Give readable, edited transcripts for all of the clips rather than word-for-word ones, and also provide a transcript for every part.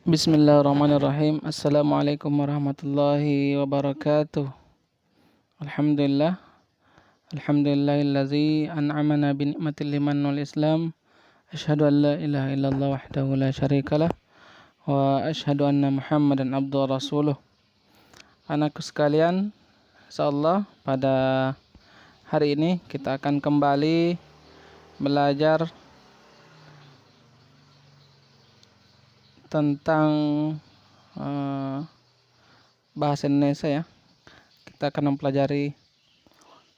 Bismillahirrahmanirrahim. Assalamualaikum warahmatullahi wabarakatuh. Alhamdulillah. Alhamdulillahillazi an'amana bi ni'matil iman wal islam. Asyhadu an la ilaha illallah wahdahu la syarikalah wa asyhadu anna Muhammadan abduhu wa rasuluh. Anakku sekalian, insyaallah pada hari ini kita akan kembali belajar tentang bahasa Indonesia ya. Kita akan mempelajari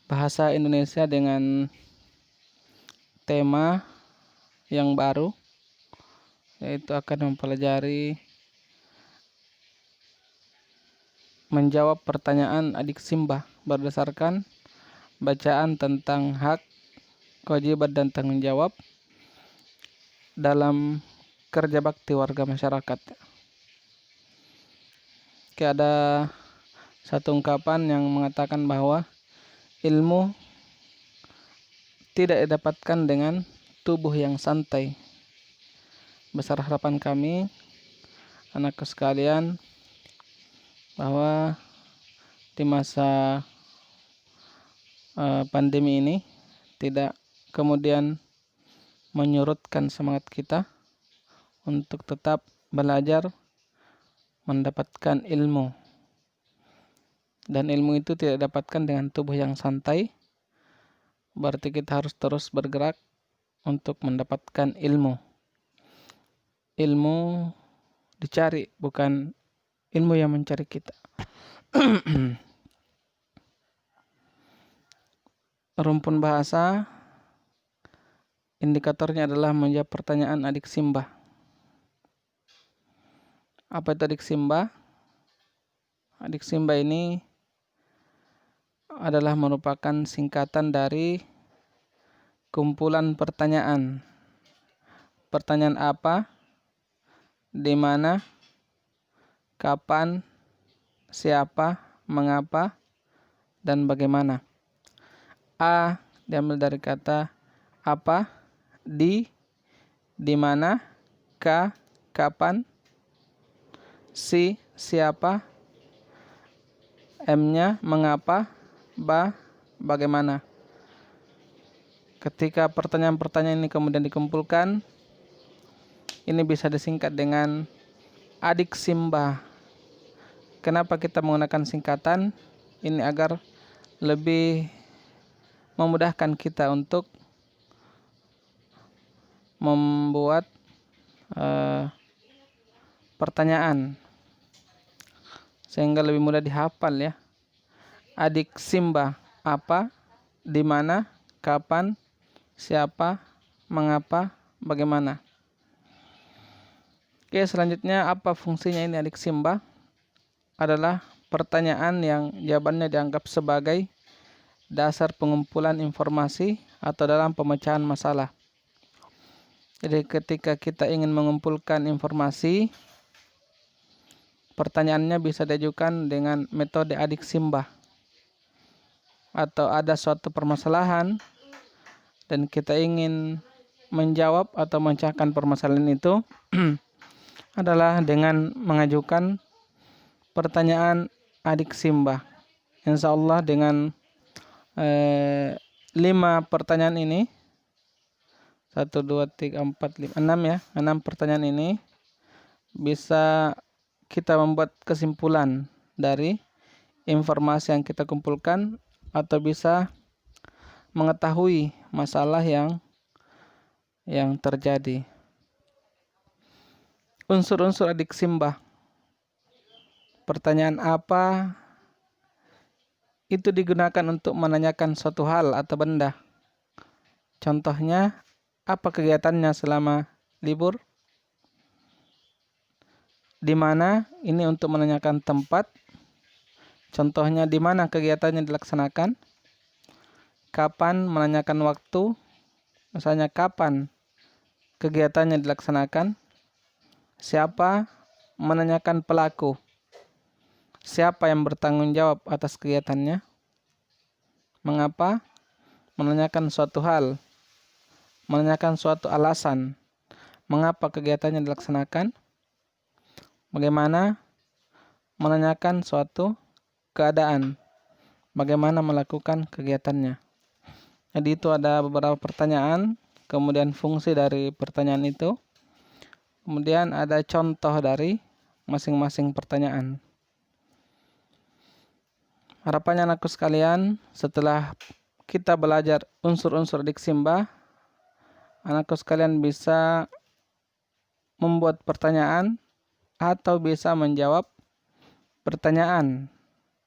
bahasa Indonesia dengan tema yang baru, yaitu akan mempelajari menjawab pertanyaan adik Simbah berdasarkan bacaan tentang hak, kewajiban dan tanggung jawab dalam kerja bakti warga masyarakat. Oke, ada satu ungkapan yang mengatakan bahwa ilmu tidak didapatkan dengan tubuh yang santai. Besar harapan kami, anakku sekalian, bahwa di masa pandemi ini tidak kemudian menyurutkan semangat kita untuk tetap belajar mendapatkan ilmu. Dan ilmu itu tidak didapatkan dengan tubuh yang santai. Berarti kita harus terus bergerak untuk mendapatkan ilmu. Ilmu dicari, bukan ilmu yang mencari kita. Rumpun bahasa, indikatornya adalah menjawab pertanyaan adik Simbah. Apa itu adik Simbah? Adik Simbah ini adalah merupakan singkatan dari kumpulan pertanyaan. Pertanyaan apa, di mana, kapan, siapa, mengapa, dan bagaimana. A diambil dari kata apa, di mana, kapan, si, siapa, M-nya, mengapa, bagaimana. Ketika pertanyaan-pertanyaan ini kemudian dikumpulkan, ini bisa disingkat dengan adik Simbah. Kenapa kita menggunakan singkatan? Ini agar lebih memudahkan kita untuk membuat pertanyaan, sehingga lebih mudah dihafal ya. Adik Simbah, apa, di mana, kapan, siapa, mengapa, bagaimana. Oke, selanjutnya apa fungsinya ini adik Simbah? Adalah pertanyaan yang jawabannya dianggap sebagai dasar pengumpulan informasi atau dalam pemecahan masalah. Jadi ketika kita ingin mengumpulkan informasi, pertanyaannya bisa diajukan dengan metode adik Simbah. Atau ada suatu permasalahan dan kita ingin menjawab atau memecahkan permasalahan itu adalah dengan mengajukan pertanyaan adik Simbah. Insyaallah dengan 5 pertanyaan ini, 1, 2, 3, 4, 5, 6 ya, 6 pertanyaan ini bisa kita membuat kesimpulan dari informasi yang kita kumpulkan, atau bisa mengetahui masalah yang terjadi. Unsur-unsur adik Simbah. Pertanyaan apa itu digunakan untuk menanyakan suatu hal atau benda. Contohnya, apa kegiatannya selama libur? Di mana? Ini untuk menanyakan tempat. Contohnya, di mana kegiatannya dilaksanakan? Kapan? Menanyakan waktu. Misalnya, kapan kegiatannya dilaksanakan? Siapa? Menanyakan pelaku. Siapa yang bertanggung jawab atas kegiatannya? Mengapa? Menanyakan suatu hal. Menanyakan suatu alasan. Mengapa kegiatannya dilaksanakan? Bagaimana menanyakan suatu keadaan, bagaimana melakukan kegiatannya. Jadi itu ada beberapa pertanyaan, kemudian fungsi dari pertanyaan itu, kemudian ada contoh dari masing-masing pertanyaan. Harapannya anakku sekalian, setelah kita belajar unsur-unsur diksi Mbah, anakku sekalian bisa membuat pertanyaan atau bisa menjawab pertanyaan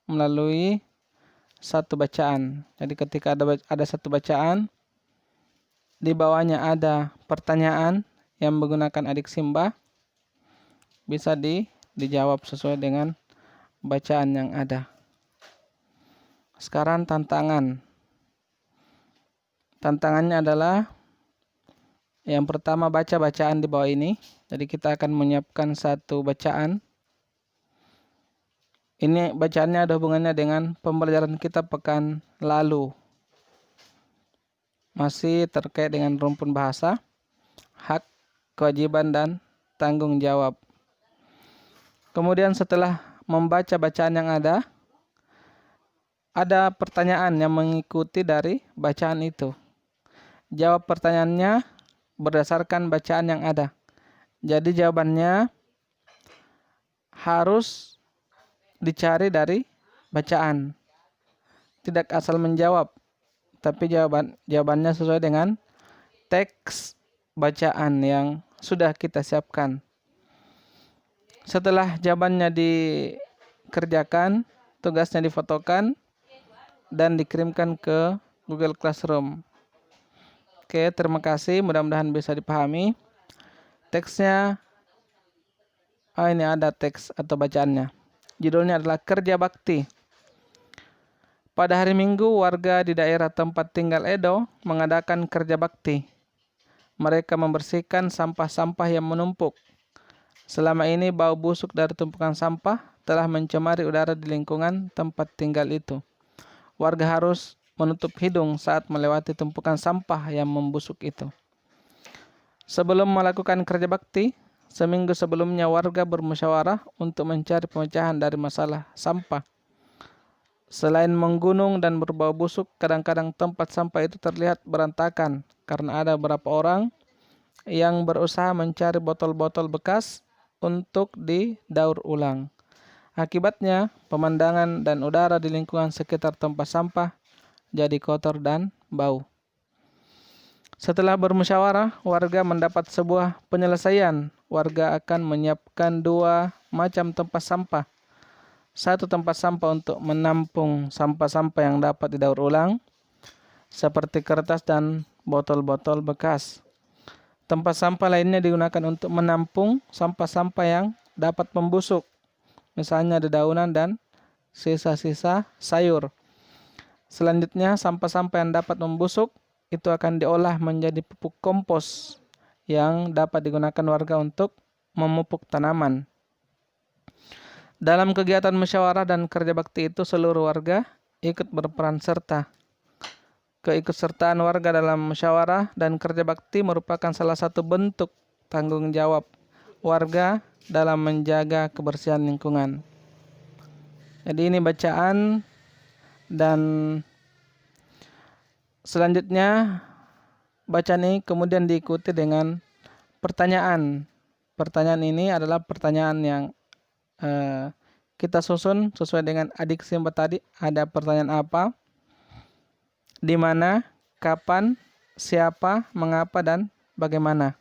melalui satu bacaan. Jadi ketika ada satu bacaan, di bawahnya ada pertanyaan yang menggunakan adiksi Mbah, bisa dijawab sesuai dengan bacaan yang ada. Sekarang tantangan. Tantangannya adalah yang pertama baca bacaan di bawah ini. Jadi kita akan menyiapkan satu bacaan. Ini bacaannya ada hubungannya dengan pembelajaran kita pekan lalu. Masih terkait dengan rumpun bahasa, hak, kewajiban, dan tanggung jawab. Kemudian setelah membaca bacaan yang ada pertanyaan yang mengikuti dari bacaan itu. Jawab pertanyaannya berdasarkan bacaan yang ada. Jadi jawabannya harus dicari dari bacaan. Tidak asal menjawab, tapi jawabannya sesuai dengan teks bacaan yang sudah kita siapkan. Setelah jawabannya dikerjakan, tugasnya difotokan dan dikirimkan ke Google Classroom. Oke, terima kasih. Mudah-mudahan bisa dipahami. Teksnya, ini ada teks atau bacaannya. Judulnya adalah Kerja Bakti. Pada hari Minggu, warga di daerah tempat tinggal Edo mengadakan kerja bakti. Mereka membersihkan sampah-sampah yang menumpuk. Selama ini bau busuk dari tumpukan sampah telah mencemari udara di lingkungan tempat tinggal itu. Warga harus menutup hidung saat melewati tumpukan sampah yang membusuk itu. Sebelum melakukan kerja bakti, seminggu sebelumnya warga bermusyawarah untuk mencari pemecahan dari masalah sampah. Selain menggunung dan berbau busuk, kadang-kadang tempat sampah itu terlihat berantakan karena ada beberapa orang yang berusaha mencari botol-botol bekas untuk didaur ulang. Akibatnya, pemandangan dan udara di lingkungan sekitar tempat sampah jadi kotor dan bau. Setelah bermusyawarah, warga mendapat sebuah penyelesaian. Warga akan menyiapkan 2 macam tempat sampah. Satu tempat sampah untuk menampung sampah-sampah yang dapat didaur ulang, seperti kertas dan botol-botol bekas. Tempat sampah lainnya digunakan untuk menampung sampah-sampah yang dapat membusuk, misalnya dedaunan dan sisa-sisa sayur. Selanjutnya, sampah-sampah yang dapat membusuk itu akan diolah menjadi pupuk kompos yang dapat digunakan warga untuk memupuk tanaman. Dalam kegiatan musyawarah dan kerja bakti itu, seluruh warga ikut berperan serta. Keikutsertaan warga dalam musyawarah dan kerja bakti merupakan salah satu bentuk tanggung jawab warga dalam menjaga kebersihan lingkungan. Jadi ini bacaan, dan selanjutnya bacaan ini kemudian diikuti dengan pertanyaan. Pertanyaan ini adalah pertanyaan yang kita susun sesuai dengan adiksi Mbah tadi. Ada pertanyaan apa, di mana, kapan, siapa, mengapa, dan bagaimana.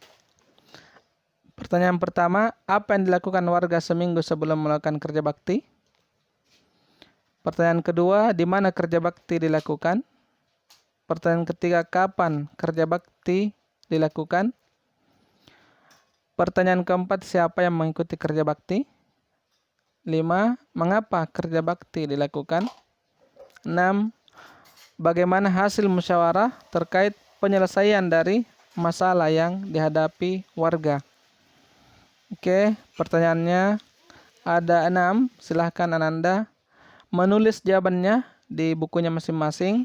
Pertanyaan pertama, apa yang dilakukan warga seminggu sebelum melakukan kerja bakti? Pertanyaan kedua, di mana kerja bakti dilakukan? Pertanyaan ketiga, kapan kerja bakti dilakukan? Pertanyaan keempat, siapa yang mengikuti kerja bakti? 5. Mengapa kerja bakti dilakukan? 6. Bagaimana hasil musyawarah terkait penyelesaian dari masalah yang dihadapi warga? Oke, pertanyaannya ada 6. Silahkan Ananda menulis jawabannya di bukunya masing-masing.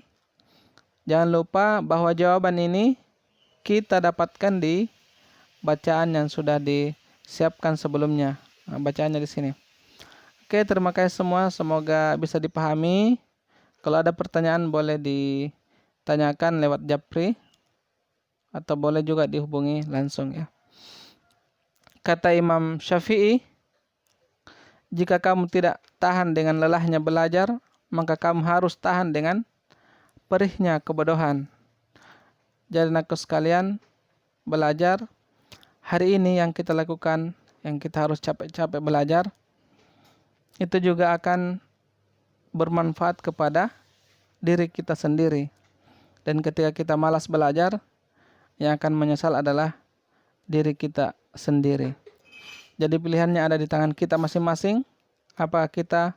Jangan lupa bahwa jawaban ini kita dapatkan di bacaan yang sudah disiapkan sebelumnya. bacaannya di sini. Oke, terima kasih semua. Semoga bisa dipahami. Kalau ada pertanyaan boleh ditanyakan lewat Japri atau boleh juga dihubungi langsung ya. Kata Imam Syafi'i, jika kamu tidak tahan dengan lelahnya belajar, maka kamu harus tahan dengan perihnya kebodohan. Jadi anakku sekalian, belajar hari ini yang kita lakukan, yang kita harus capek-capek belajar, itu juga akan bermanfaat kepada diri kita sendiri. Dan ketika kita malas belajar, yang akan menyesal adalah diri kita sendiri. Jadi pilihannya ada di tangan kita masing-masing. Apakah kita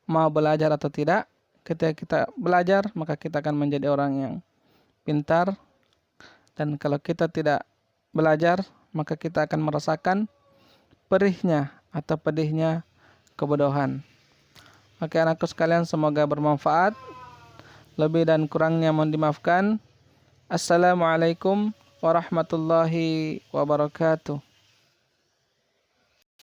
mau belajar atau tidak? Ketika kita belajar, maka kita akan menjadi orang yang pintar. Dan kalau kita tidak belajar, maka kita akan merasakan perihnya atau pedihnya kebodohan. Oke anakku sekalian, semoga bermanfaat. Lebih dan kurangnya mohon dimaafkan. Assalamualaikum warahmatullahi wabarakatuh.